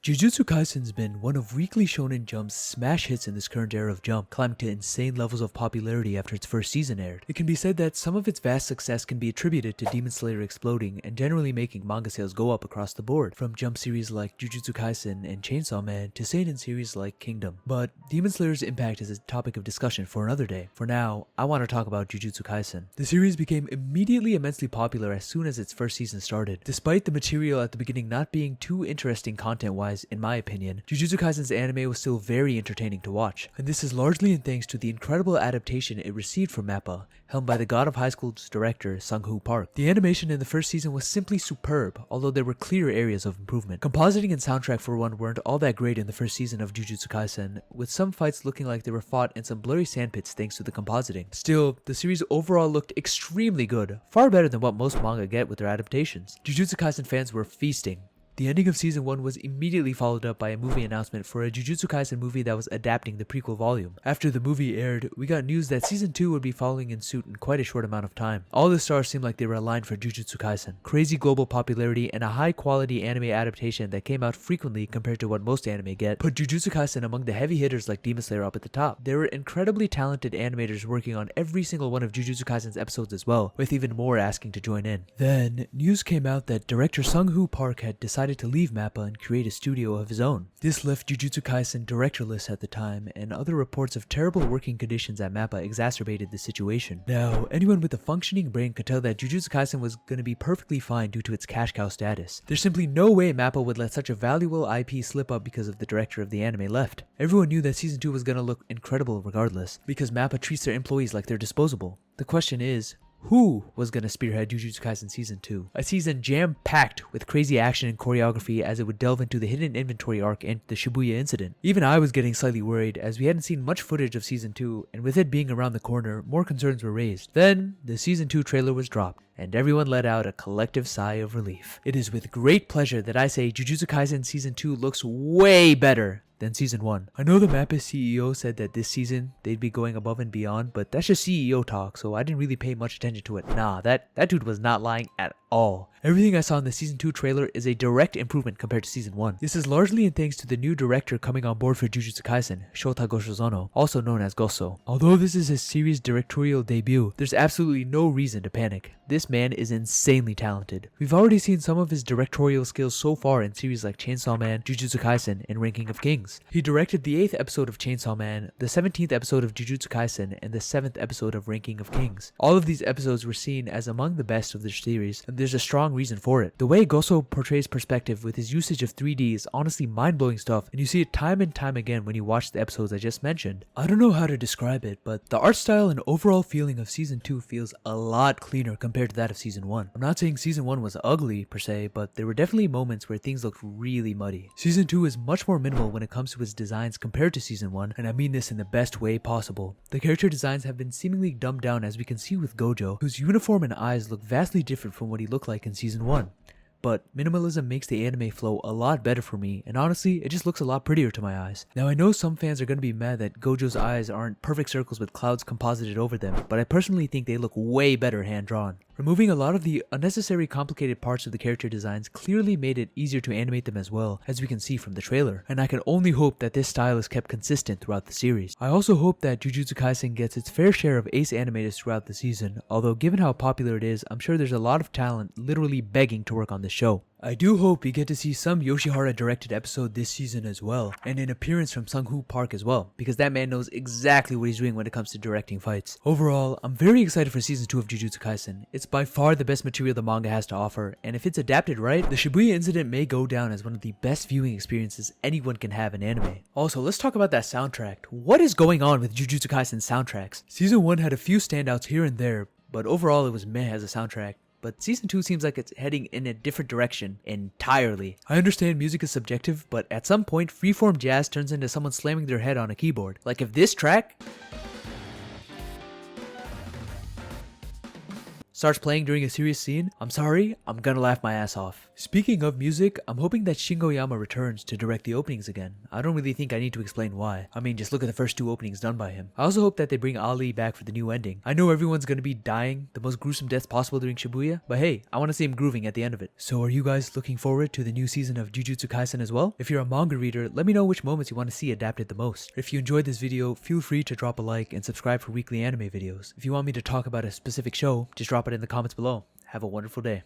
Jujutsu Kaisen's been one of Weekly Shonen Jump's smash hits in this current era of Jump, climbing to insane levels of popularity after its first season aired. It can be said that some of its vast success can be attributed to Demon Slayer exploding and generally making manga sales go up across the board, from Jump series like Jujutsu Kaisen and Chainsaw Man to seinen series like Kingdom. But Demon Slayer's impact is a topic of discussion for another day. For now, I want to talk about Jujutsu Kaisen. The series became immediately immensely popular as soon as its first season started. Despite the material at the beginning not being too interesting content-wise, in my opinion, Jujutsu Kaisen's anime was still very entertaining to watch, and this is largely in thanks to the incredible adaptation it received from Mappa, helmed by the God of High School's director Sung-Hoo Park. The animation in the first season was simply superb, although there were clear areas of improvement. Compositing and soundtrack for one weren't all that great in the first season of Jujutsu Kaisen, with some fights looking like they were fought in some blurry sandpits thanks to the compositing. Still, the series overall looked extremely good, far better than what most manga get with their adaptations. Jujutsu Kaisen fans were feasting. The ending of Season 1 was immediately followed up by a movie announcement for a Jujutsu Kaisen movie that was adapting the prequel volume. After the movie aired, we got news that Season 2 would be following in suit in quite a short amount of time. All the stars seemed like they were aligned for Jujutsu Kaisen. Crazy global popularity and a high quality anime adaptation that came out frequently compared to what most anime get put Jujutsu Kaisen among the heavy hitters like Demon Slayer up at the top. There were incredibly talented animators working on every single one of Jujutsu Kaisen's episodes as well, with even more asking to join in. Then, news came out that director Sung-Hoo Park had decided to leave Mappa and create a studio of his own. This left Jujutsu Kaisen directorless at the time, and other reports of terrible working conditions at Mappa exacerbated the situation. Now, anyone with a functioning brain could tell that Jujutsu Kaisen was going to be perfectly fine due to its cash cow status. There's simply no way Mappa would let such a valuable IP slip up because of the director of the anime left. Everyone knew that Season 2 was going to look incredible regardless, because Mappa treats their employees like they're disposable. The question is, who was going to spearhead Jujutsu Kaisen Season 2? A season jam-packed with crazy action and choreography as it would delve into the hidden inventory arc and the Shibuya incident. Even I was getting slightly worried as we hadn't seen much footage of Season 2, and with it being around the corner, more concerns were raised. Then, the Season 2 trailer was dropped, and everyone let out a collective sigh of relief. It is with great pleasure that I say Jujutsu Kaisen Season 2 looks way better than Season 1. I know the Mappa CEO said that this season they'd be going above and beyond, but that's just CEO talk, so I didn't really pay much attention to it. Nah, that dude was not lying at all. Everything I saw in the Season 2 trailer is a direct improvement compared to Season 1. This is largely in thanks to the new director coming on board for Jujutsu Kaisen, Shota Goshozono, also known as Gosso. Although this is his series' directorial debut, there's absolutely no reason to panic. This man is insanely talented. We've already seen some of his directorial skills so far in series like Chainsaw Man, Jujutsu Kaisen, and Ranking of Kings. He directed the 8th episode of Chainsaw Man, the 17th episode of Jujutsu Kaisen, and the 7th episode of Ranking of Kings. All of these episodes were seen as among the best of the series, and there's a strong reason for it. The way Gosso portrays perspective with his usage of 3D is honestly mind-blowing stuff, and you see it time and time again when you watch the episodes I just mentioned. I don't know how to describe it, but the art style and overall feeling of Season 2 feels a lot cleaner compared to that of Season 1. I'm not saying Season 1 was ugly per se, but there were definitely moments where things looked really muddy. Season 2 is much more minimal when it comes to its designs compared to Season 1, and I mean this in the best way possible. The character designs have been seemingly dumbed down, as we can see with Gojo, whose uniform and eyes look vastly different from what he looked like in Season 1. But minimalism makes the anime flow a lot better for me, and honestly, it just looks a lot prettier to my eyes. Now I know some fans are going to be mad that Gojo's eyes aren't perfect circles with clouds composited over them, but I personally think they look way better hand-drawn. Removing a lot of the unnecessary complicated parts of the character designs clearly made it easier to animate them as well, as we can see from the trailer, and I can only hope that this style is kept consistent throughout the series. I also hope that Jujutsu Kaisen gets its fair share of ace animators throughout the season, although given how popular it is, I'm sure there's a lot of talent literally begging to work on the show. I do hope we get to see some Yoshihara directed episode this season as well, and an appearance from Sung-Hoo Park as well, because that man knows exactly what he's doing when it comes to directing fights. Overall, I'm very excited for Season 2 of Jujutsu Kaisen. It's by far the best material the manga has to offer, and if it's adapted right, the Shibuya incident may go down as one of the best viewing experiences anyone can have in anime. Also, let's talk about that soundtrack. What is going on with Jujutsu Kaisen's soundtracks? Season 1 had a few standouts here and there, but overall it was meh as a soundtrack. But Season 2 seems like it's heading in a different direction entirely. I understand music is subjective, but at some point, freeform jazz turns into someone slamming their head on a keyboard. Like if this track starts playing during a serious scene, I'm sorry, I'm gonna laugh my ass off. Speaking of music, I'm hoping that Shingo Yama returns to direct the openings again. I don't really think I need to explain why. I mean, just look at the first 2 openings done by him. I also hope that they bring Ali back for the new ending. I know everyone's gonna be dying, the most gruesome deaths possible during Shibuya, but hey, I want to see him grooving at the end of it. So are you guys looking forward to the new season of Jujutsu Kaisen as well? If you're a manga reader, let me know which moments you want to see adapted the most. If you enjoyed this video, feel free to drop a like and subscribe for weekly anime videos. If you want me to talk about a specific show, just drop it in the comments below. Have a wonderful day.